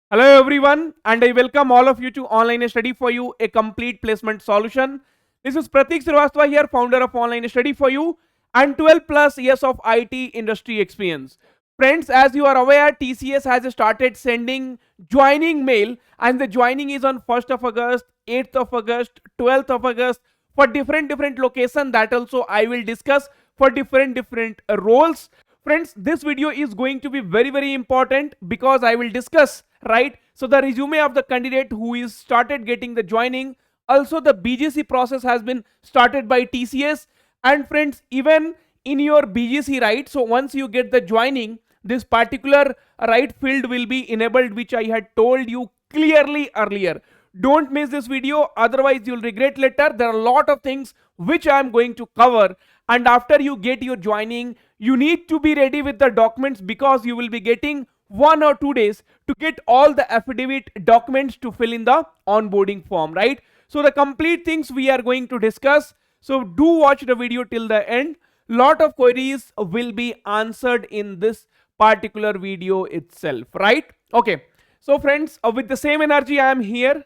Hello everyone, and I welcome all of you to Online Study for You, a complete placement solution. This is Pratik Srivastava here, founder of Online Study for You, and 12 plus years of IT industry experience. Friends, as you are aware, TCS has started sending joining mail, and the joining is on 1st of August, 8th of August, 12th of August for different location. That also I will discuss for different roles. Friends, this video is going to be very important because I will discuss, right? So the resume of the candidate who is started getting the joining, also the BGC process has been started by TCS. And friends, even in your BGC, right, so once you get the joining, this particular right field will be enabled, which I had told you clearly earlier. Don't miss this video, otherwise you'll regret later. There are a lot of things which I am going to cover, and after you get your joining, you need to be ready with the documents because you will be getting 1 or 2 days to get all the affidavit documents to fill in the onboarding form, right? So the complete things we are going to discuss, so do watch the video till the end. Lot of queries will be answered in this particular video itself, right? Okay, so friends, with the same energy I am here,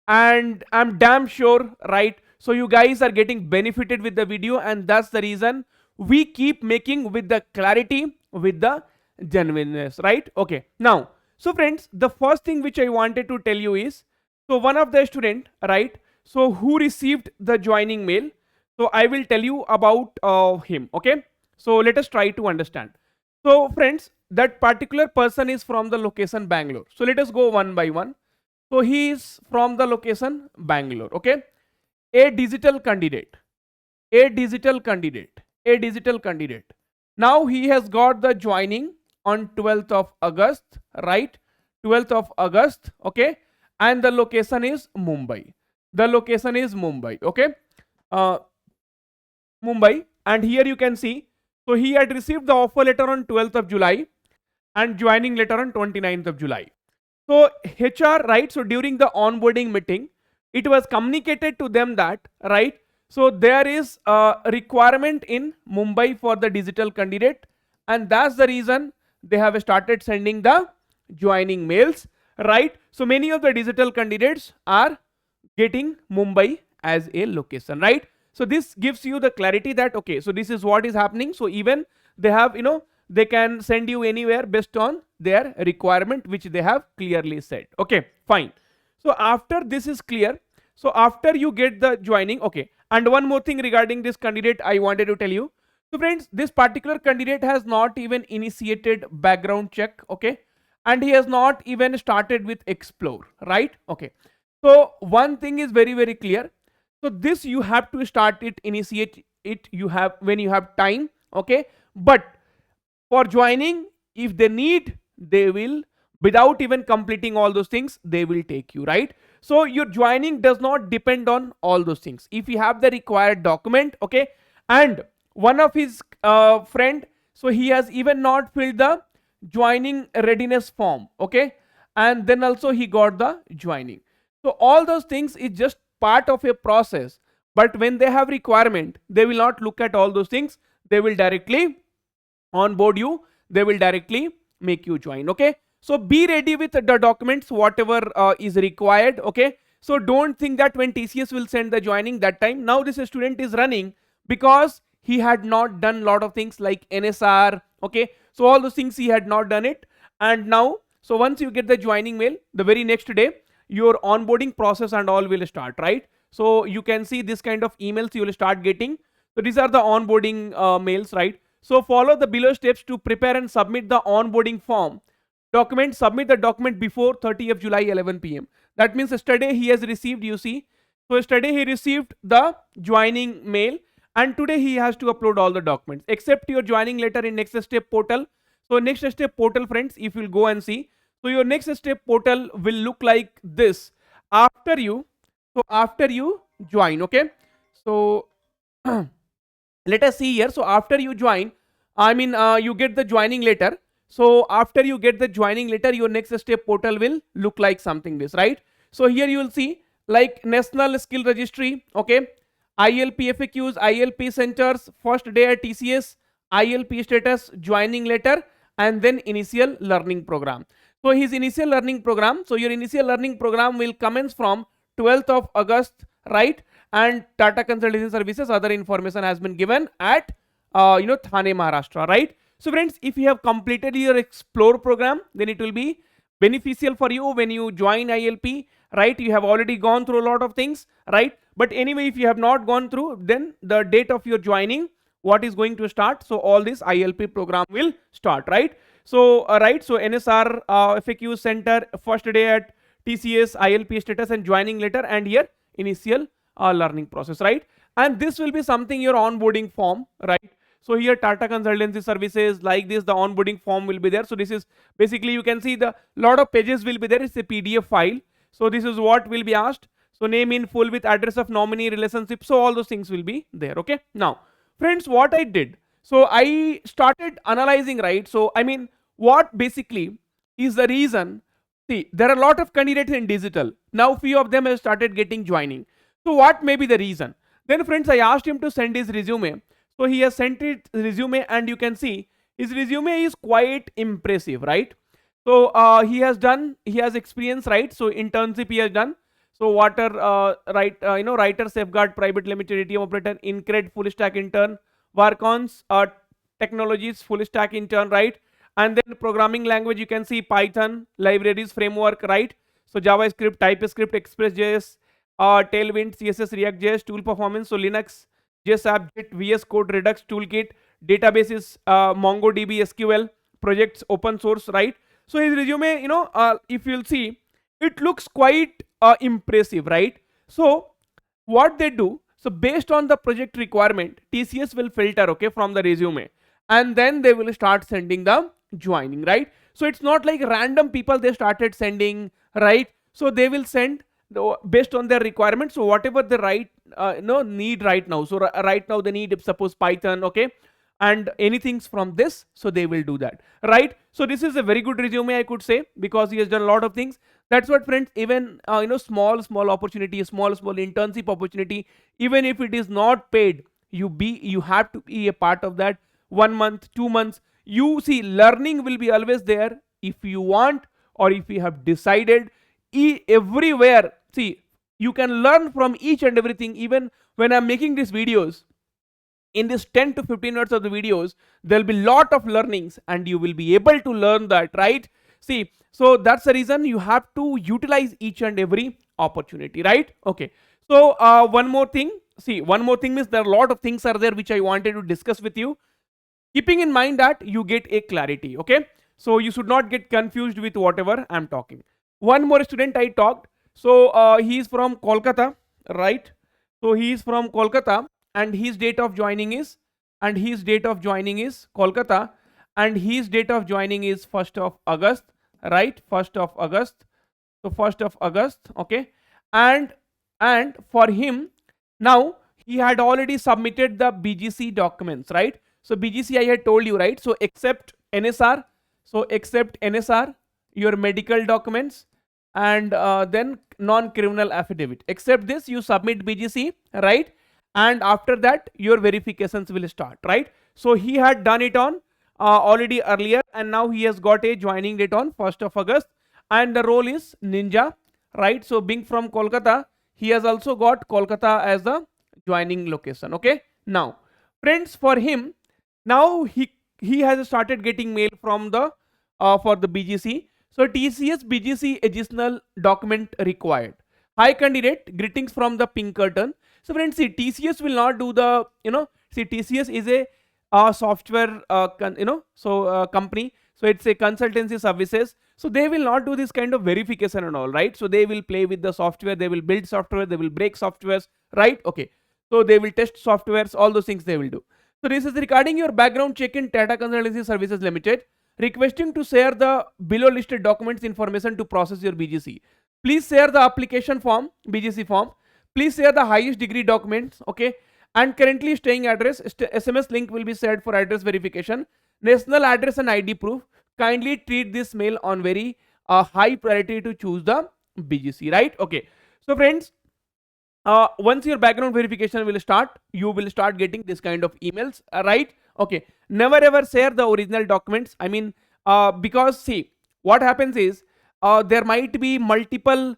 and I'm damn sure, right, so you guys are getting benefited with the video, and that's the reason we keep making with the clarity, with the genuineness, right? Okay, now, so friends, the first thing which I wanted to tell you is, so one of the student, right, so who received the joining mail, so I will tell you about him. Okay, so let us try to understand. So friends, that particular person is from the location Bangalore. So let us go one by one. So he is from the location Bangalore. Okay, a digital candidate, a digital candidate, a digital candidate. Now he has got the joining on 12th of August, right? 12th of August, okay, and the location is Mumbai. The location is Mumbai, okay, uh, Mumbai, and here you can see. So he had received the offer letter on 12th of July and joining letter on 29th of July. So HR, right? So during the onboarding meeting, it was communicated to them that, right? So there is a requirement in Mumbai for the digital candidate, and that's the reason they have started sending the joining mails, right? So many of the digital candidates are getting Mumbai as a location, right? So this gives you the clarity that okay, so this is what is happening. So even they have, they can send you anywhere based on their requirement which they have clearly said. Okay, fine. So after this is clear, so after you get the joining, okay, and one more thing regarding this candidate I wanted to tell you. So friends, this particular candidate has not even initiated background check, okay, and he has not even started with explore, right? Okay, so one thing is very clear. So this you have to start it, initiate it, you have when you have time, okay, but for joining, if they need, they will, without even completing all those things, they will take you, right? So your joining does not depend on all those things. If you have the required document, okay, and one of his friend, so he has even not filled the joining readiness form, okay, and then also he got the joining. So all those things is just part of a process, but when they have requirement, they will not look at all those things, they will directly onboard you, they will directly make you join. Okay, so be ready with the documents whatever is required. Okay, so don't think that when TCS will send the joining that time, now this student is running because he had not done lot of things like NSR. Okay, so all those things he had not done it, and now, so once you get the joining mail, the very next day your onboarding process and all will start, right? So you can see this kind of emails you will start getting. So these are the onboarding mails, right? So follow the below steps to prepare and submit the onboarding form. Document, submit the document before 30th July 11 p.m. That means yesterday he has received, you see. So yesterday he received the joining mail, and today he has to upload all the documents except your joining letter in next step portal. So next step portal, friends, if you'll go and see, so your next step portal will look like this after you, so after you join. Okay, so let us see here. So after you join, I mean you get the joining letter. So after you get the joining letter, your next step portal will look like something this, right? So here you will see like National Skill Registry, okay, ILP FAQs, ILP centers, first day at TCS, ILP status, joining letter, and then initial learning program. So his initial learning program, so your initial learning program will commence from 12th of August, right? And Tata Consultancy Services, other information has been given at Thane, Maharashtra, right? So friends, if you have completed your Explore program, then it will be beneficial for you when you join ILP, right? You have already gone through a lot of things, right? But anyway, if you have not gone through, then the date of your joining, what is going to start? So all this ILP program will start, right? So so NSR FAQ center, first day at TCS, ILP status and joining letter, and here initial learning process, right? And this will be something your onboarding form, right? So here Tata Consultancy Services, like this, the onboarding form will be there. So this is basically, you can see the lot of pages will be there. It's a PDF file. So this is what will be asked. So name in full with address of nominee, relationship. So all those things will be there. Okay. Now, friends, what I did. So I started analyzing, right? So I mean, what basically is the reason? See, there are a lot of candidates in digital. Now few of them have started getting joining. So what may be the reason? Then friends, I asked him to send his resume. So he has sent it resume, and you can see his resume is quite impressive, right? So he has experience, right? So internship he has done. So water, writer, safeguard, private limited ATM operator, Incred, full stack intern, Varcons, technologies, full stack intern, right? And then programming language, you can see Python, libraries, framework, right? So JavaScript, TypeScript, ExpressJS, Tailwind, CSS, React.js, tool performance, so Linux, JSAP, JIT, VS Code, Redux, Toolkit, databases, MongoDB, SQL, projects, open source, right? So his resume, if you'll see, it looks quite impressive, right? So what they do, so based on the project requirement, TCS will filter, okay, from the resume, and then they will start sending the joining, right? So it's not like random people they started sending, right? So they will send based on their requirements. So whatever they need right now. So right now they need, if suppose Python, okay, and anything from this, so they will do that, right? So this is a very good resume, I could say, because he has done a lot of things. That's what, friends, even small opportunity, small internship opportunity, even if it is not paid, you have to be a part of that. 1 month, 2 months, you see, learning will be always there. If you want, or if you have decided, everywhere, see, you can learn from each and everything. Even when I'm making these videos, in this 10 to 15 minutes of the videos, there'll be lot of learnings, and you will be able to learn that, right? See, so that's the reason you have to utilize each and every opportunity, right? Okay. So one more thing means there are a lot of things are there which I wanted to discuss with you, keeping in mind that you get a clarity, okay? So you should not get confused with whatever I'm talking. One more student I talked. So he is from Kolkata, right? So he is from Kolkata, and his date of joining is Kolkata, and his date of joining is 1st of August, right? 1st of August. So 1st of August, okay? And for him, now he had already submitted the BGC documents, right? So BGC I had told you, right? So except NSR, your medical documents, and then non-criminal affidavit. Except this, you submit BGC, right? And after that, your verifications will start, right? So he had done it on already earlier, and now he has got a joining date on 1st of August, and the role is Ninja, right? So being from Kolkata, he has also got Kolkata as the joining location, okay? Now, friends, for him, now he has started getting mail from the for the BGC. So TCS BGC additional document required. Hi candidate, greetings from the Pinkerton. So friends, see, TCS will not do the, TCS is a software, company. So it's a consultancy services. So they will not do this kind of verification and all, right? So they will play with the software, they will build software, they will break softwares, right? Okay. So they will test softwares, all those things they will do. So this is regarding your background check in Tata Consultancy Services Limited, requesting to share the below listed documents information to process your BGC. Please share the application form, BGC form. Please share the highest degree documents, okay? And currently staying address, SMS link will be shared for address verification. National address and ID proof. Kindly treat this mail on very high priority to choose the BGC, right? Okay. So friends, once your background verification will start, you will start getting this kind of emails, right? Okay. Never ever share the original documents. I mean, because see, what happens is there might be multiple,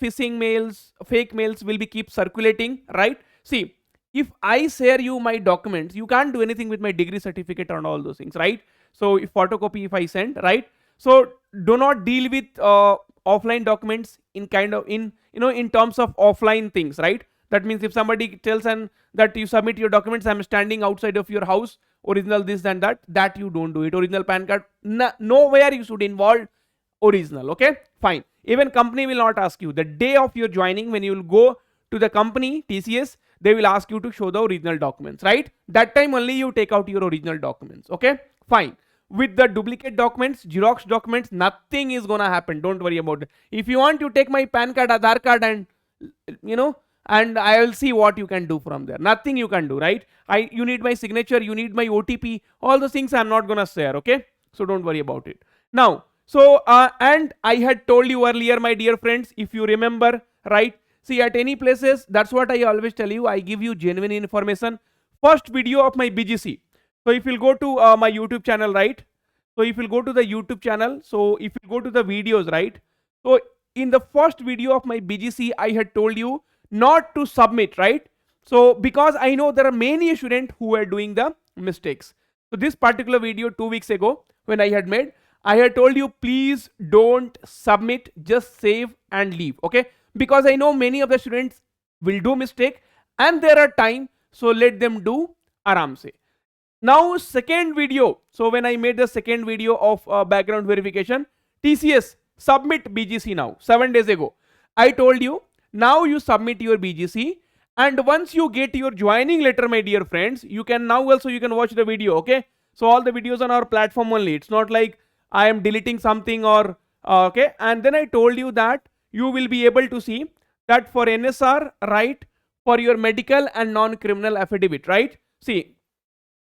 phishing mails, fake mails will be keep circulating, right? See, if I share you my documents, you can't do anything with my degree certificate and all those things, right? So if photocopy if I send, right? So do not deal with offline documents in kind of in terms of offline things, right? That means if somebody tells and that you submit your documents, I'm standing outside of your house, original this and that you don't do it. Original PAN card, nowhere you should involve original. Okay, fine. Even company will not ask you. The day of your joining, when you will go to the company TCS, they will ask you to show the original documents, right? That time only you take out your original documents. Okay, fine. With the duplicate documents, Xerox documents, nothing is gonna happen. Don't worry about it. If you want, you take my PAN card, Aadhaar card, and and I will see what you can do from there. Nothing you can do, right? You need my signature, you need my OTP, all those things I'm not gonna share. Okay, so don't worry about it. Now, so and I had told you earlier, my dear friends, if you remember, right? See, at any places, that's what I always tell you. I give you genuine information. First video of my BGC. So if you'll go to my YouTube channel, right? So if you'll go to the YouTube channel, so if you go to the videos, right? So in the first video of my BGC, I had told you not to submit, right? So because I know there are many students who are doing the mistakes. So this particular video 2 weeks ago when I had made, I had told you please don't submit, just save and leave. Okay, because I know many of the students will do mistake and there are time, so let them do aram se. Now second video, so when I made the second video of background verification, TCS submit BGC now 7 days ago. I told you now you submit your BGC, and once you get your joining letter, my dear friends, you can now also you can watch the video. Okay, so all the videos on our platform only. It's not like I am deleting something or okay. And then I told you that you will be able to see that for NSR, right, for your medical and non-criminal affidavit, right? See,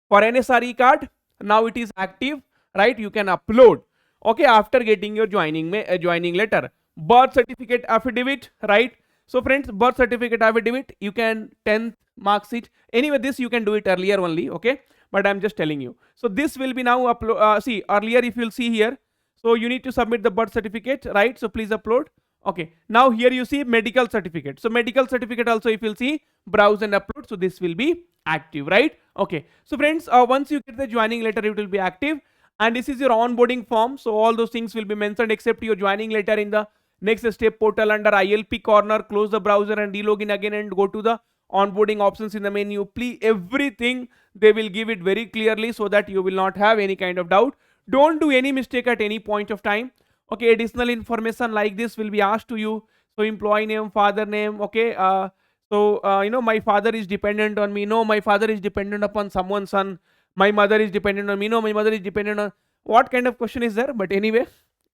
for NSRE card, now it is active, right? You can upload, okay, after getting your joining letter. Birth certificate affidavit, right? So friends, birth certificate affidavit, you can 10th mark sheet. Anyway, this you can do it earlier only, okay? But I'm just telling you. So this will be now upload. See, earlier if you'll see here, so you need to submit the birth certificate, right? So please upload. Okay, now here you see medical certificate. So medical certificate also, if you'll see, browse and upload. So this will be active, right? Okay, so friends, once you get the joining letter, it will be active, and this is your onboarding form. So all those things will be mentioned except your joining letter in the next step portal under ILP corner. Close the browser and re-login again and go to the onboarding options in the menu. Please, everything they will give it very clearly so that you will not have any kind of doubt. Don't do any mistake at any point of time. Okay, additional information like this will be asked to you. So employee name, father name, okay. My father is dependent on me. No, my father is dependent upon someone's son. My mother is dependent on me. No, my mother is dependent on. What kind of question is there? But anyway,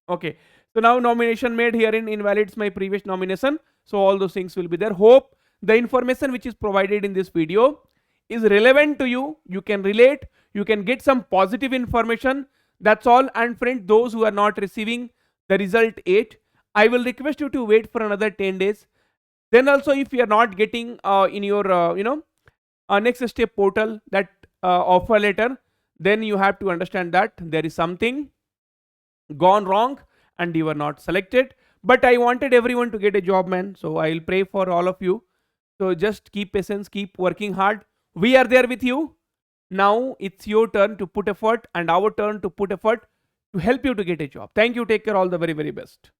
okay. So now nomination made herein invalidates my previous nomination. So all those things will be there. Hope the information which is provided in this video is relevant to you. You can relate. You can get some positive information. That's all. And friends, those who are not receiving the result 8, I will request you to wait for another 10 days. Then also, if you are not getting in your next step portal that offer letter, then you have to understand that there is something gone wrong and you were not selected. But I wanted everyone to get a job, man. So I will pray for all of you. So just keep patience, keep working hard. We are there with you. Now it's your turn to put effort and our turn to put effort to help you to get a job. Thank you. Take care. All the very, very best.